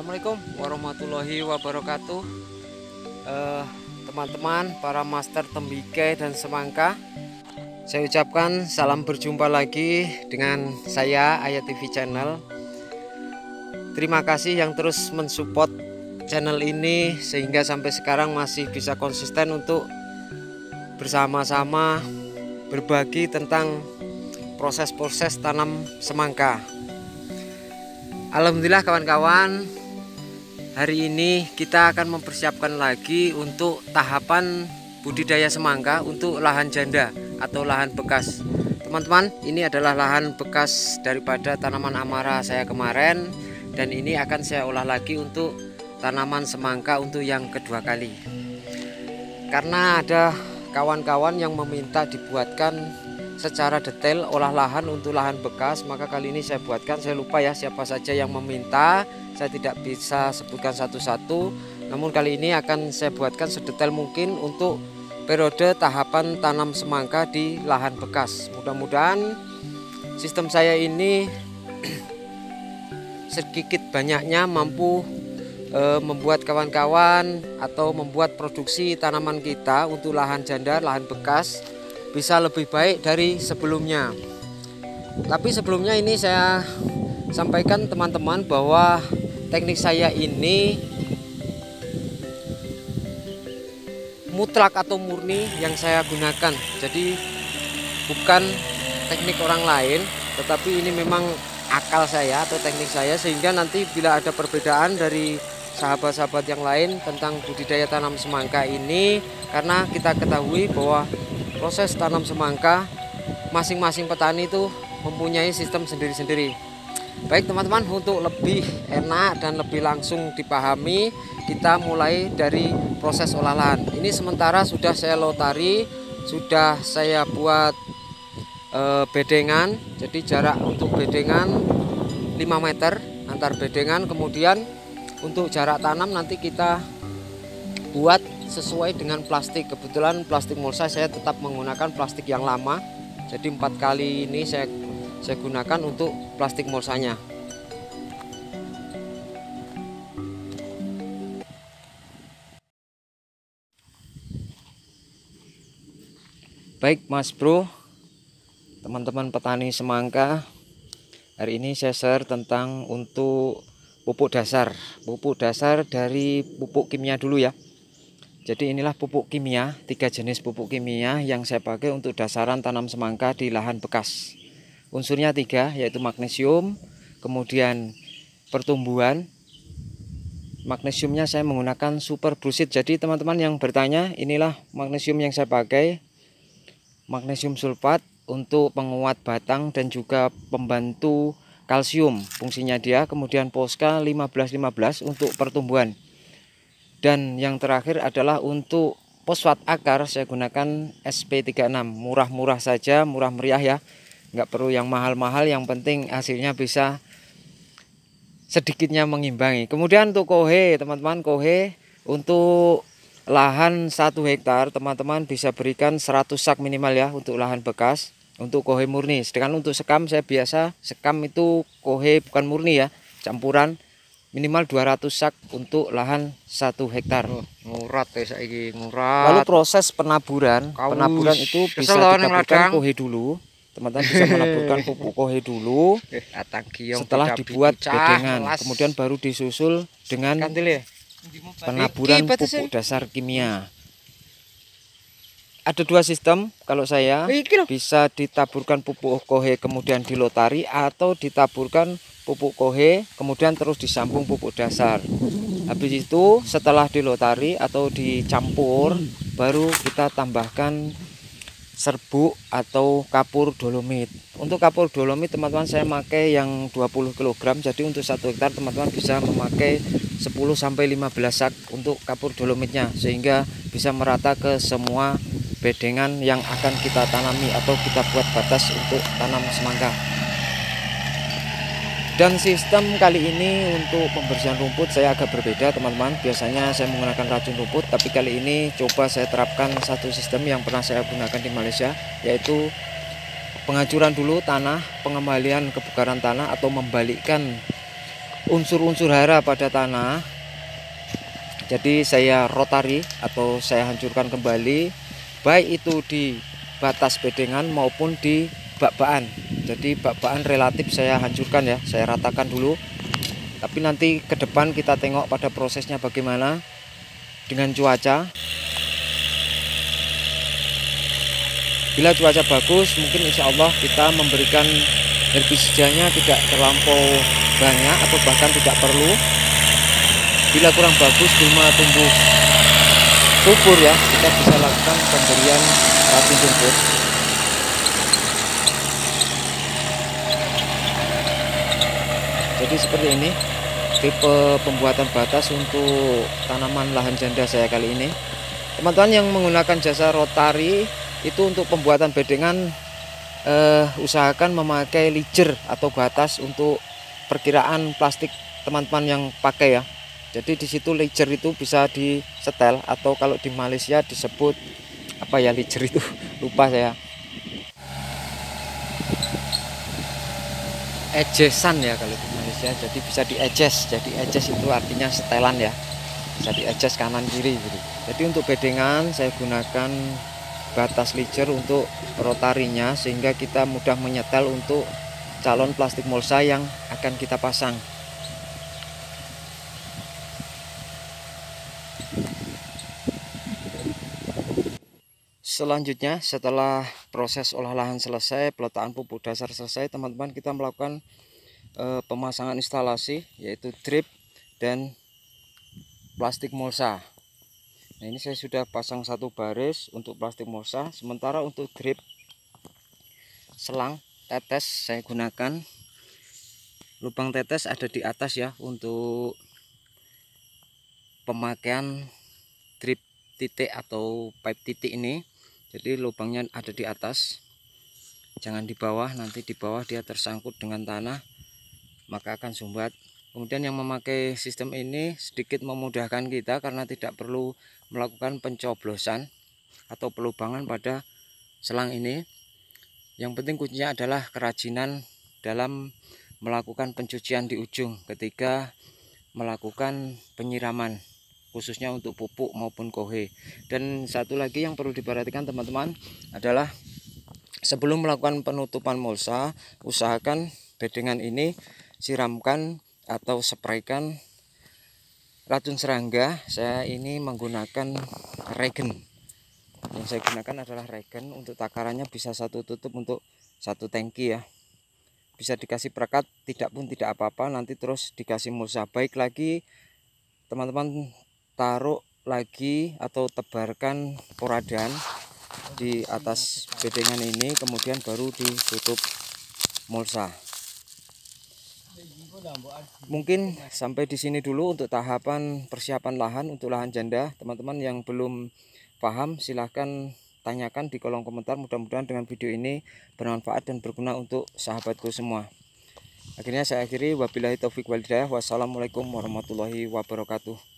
Assalamualaikum warahmatullahi wabarakatuh. Teman-teman para master tembikar dan semangka, saya ucapkan salam berjumpa lagi dengan saya Ayat TV Channel. Terima kasih yang terus mensupport channel ini sehingga sampai sekarang masih bisa konsisten untuk bersama-sama berbagi tentang proses-proses tanam semangka. Alhamdulillah kawan-kawan, hari ini kita akan mempersiapkan lagi untuk tahapan budidaya semangka untuk lahan janda atau lahan bekas. Teman-teman, ini adalah lahan bekas daripada tanaman amara saya kemarin, dan ini akan saya olah lagi untuk tanaman semangka untuk yang kedua kali. Karena ada kawan-kawan yang meminta dibuatkan secara detail olah lahan untuk lahan bekas, maka kali ini saya buatkan. Saya lupa ya siapa saja yang meminta, saya tidak bisa sebutkan satu-satu, namun kali ini akan saya buatkan sedetail mungkin untuk periode tahapan tanam semangka di lahan bekas. Mudah-mudahan sistem saya ini sedikit banyaknya mampu membuat kawan-kawan atau membuat produksi tanaman kita untuk lahan janda, lahan bekas bisa lebih baik dari sebelumnya. Tapi sebelumnya ini saya sampaikan teman-teman bahwa teknik saya ini mutlak atau murni yang saya gunakan. Jadi bukan teknik orang lain, tetapi ini memang akal saya atau teknik saya, sehingga nanti bila ada perbedaan dari sahabat-sahabat yang lain tentang budidaya tanam semangka ini, karena kita ketahui bahwa proses tanam semangka masing-masing petani itu mempunyai sistem sendiri-sendiri. Baik teman-teman, untuk lebih enak dan lebih langsung dipahami, kita mulai dari proses olah lahan. Ini sementara sudah saya lotari, sudah saya buat bedengan. Jadi jarak untuk bedengan 5 meter antar bedengan. Kemudian untuk jarak tanam nanti kita buat sesuai dengan plastik. Kebetulan plastik mulsa saya tetap menggunakan plastik yang lama, jadi 4 kali ini saya gunakan untuk plastik mulsanya. Baik Mas Bro, teman-teman petani semangka, hari ini saya share tentang untuk pupuk dasar dari pupuk kimia dulu ya. Jadi inilah pupuk kimia, 3 jenis pupuk kimia yang saya pakai untuk dasaran tanam semangka di lahan bekas. Unsurnya 3, yaitu magnesium, kemudian pertumbuhan. Magnesiumnya saya menggunakan super brusit. Jadi teman-teman yang bertanya, inilah magnesium yang saya pakai. Magnesium sulfat untuk penguat batang dan juga pembantu kalsium fungsinya dia. Kemudian Posca 15-15 untuk pertumbuhan. Dan yang terakhir adalah untuk fosfat akar, saya gunakan SP36. Murah-murah saja, murah meriah ya, nggak perlu yang mahal-mahal, yang penting hasilnya bisa sedikitnya mengimbangi. Kemudian untuk kohe, teman-teman, kohe untuk lahan 1 hektar teman-teman bisa berikan 100 sak minimal ya untuk lahan bekas, untuk kohe murni. Sedangkan untuk sekam, saya biasa sekam itu kohe bukan murni ya, campuran, minimal 200 sak untuk lahan 1 hektar. Ngurat ya saiki, ngurat. Lalu proses penaburan itu bisa ditaburkan kohe dulu. Teman-teman bisa menaburkan pupuk kohe dulu setelah dibuat bedengan. Kemudian baru disusul dengan penaburan pupuk dasar kimia. Ada 2 sistem, kalau saya bisa ditaburkan pupuk kohe kemudian dilotari, atau ditaburkan pupuk kohe kemudian terus disambung pupuk dasar. Habis itu setelah dilotari atau dicampur, baru kita tambahkan serbuk atau kapur dolomit. Untuk kapur dolomit teman-teman saya pakai yang 20 kg. Jadi untuk 1 hektar teman-teman bisa memakai 10-15 sak untuk kapur dolomitnya, sehingga bisa merata ke semua bedengan yang akan kita tanami atau kita buat batas untuk tanam semangka. Dan sistem kali ini untuk pembersihan rumput saya agak berbeda teman-teman. Biasanya saya menggunakan racun rumput, tapi kali ini coba saya terapkan satu sistem yang pernah saya gunakan di Malaysia, yaitu penghancuran dulu tanah, pengembalian kebugaran tanah atau membalikkan unsur-unsur hara pada tanah. Jadi saya rotari atau saya hancurkan kembali, baik itu di batas bedengan maupun di bak-bakan. Jadi bak-bakan relatif saya hancurkan ya, saya ratakan dulu. Tapi nanti ke depan kita tengok pada prosesnya bagaimana dengan cuaca. Bila cuaca bagus, mungkin insya Allah kita memberikan herbisidanya tidak terlampau banyak atau bahkan tidak perlu. Bila kurang bagus, gulma tumbuh subur ya, kita bisa lakukan pemberian racun rumput. Jadi seperti ini tipe pembuatan batas untuk tanaman lahan janda saya kali ini. Teman-teman yang menggunakan jasa rotari itu untuk pembuatan bedengan, usahakan memakai lijer atau batas untuk perkiraan plastik teman-teman yang pakai ya. Jadi di situ lijer itu bisa disetel, atau kalau di Malaysia disebut apa ya lijer itu lupa saya. Ejesan ya kalau di Malaysia, jadi bisa diejes. Jadi ejes itu artinya setelan ya, bisa diejes kanan kiri gitu. Jadi untuk bedengan saya gunakan batas lijer untuk rotarinya, sehingga kita mudah menyetel untuk calon plastik mulsa yang akan kita pasang. Selanjutnya, setelah proses olah lahan selesai, peletakan pupuk dasar selesai, teman-teman, kita melakukan pemasangan instalasi, yaitu drip dan plastik mulsa. Nah, ini saya sudah pasang satu baris untuk plastik mulsa. Sementara untuk drip, selang tetes saya gunakan. Lubang tetes ada di atas ya untuk pemakaian drip titik atau pipe titik ini. Jadi lubangnya ada di atas, jangan di bawah. Nanti di bawah dia tersangkut dengan tanah, maka akan sumbat. Kemudian yang memakai sistem ini sedikit memudahkan kita karena tidak perlu melakukan pencoblosan atau pelubangan pada selang ini. Yang penting kuncinya adalah kerajinan dalam melakukan pencucian di ujung ketika melakukan penyiraman, khususnya untuk pupuk maupun kohe. Dan satu lagi yang perlu diperhatikan teman-teman adalah sebelum melakukan penutupan mulsa, usahakan bedengan ini siramkan atau spraykan racun serangga. Saya ini menggunakan regen. Yang saya gunakan adalah regen. Untuk takarannya bisa satu tutup untuk satu tangki ya. Bisa dikasih perekat, tidak pun tidak apa-apa, nanti terus dikasih mulsa. Baik lagi teman-teman taruh lagi atau tebarkan poradan di atas bedengan ini, kemudian baru ditutup mulsa. Mungkin sampai di sini dulu untuk tahapan persiapan lahan untuk lahan janda. Teman-teman yang belum paham silahkan tanyakan di kolom komentar. Mudah-mudahan dengan video ini bermanfaat dan berguna untuk sahabatku semua. Akhirnya saya akhiri, wabillahi taufik wal hidayah. Wassalamualaikum warahmatullahi wabarakatuh.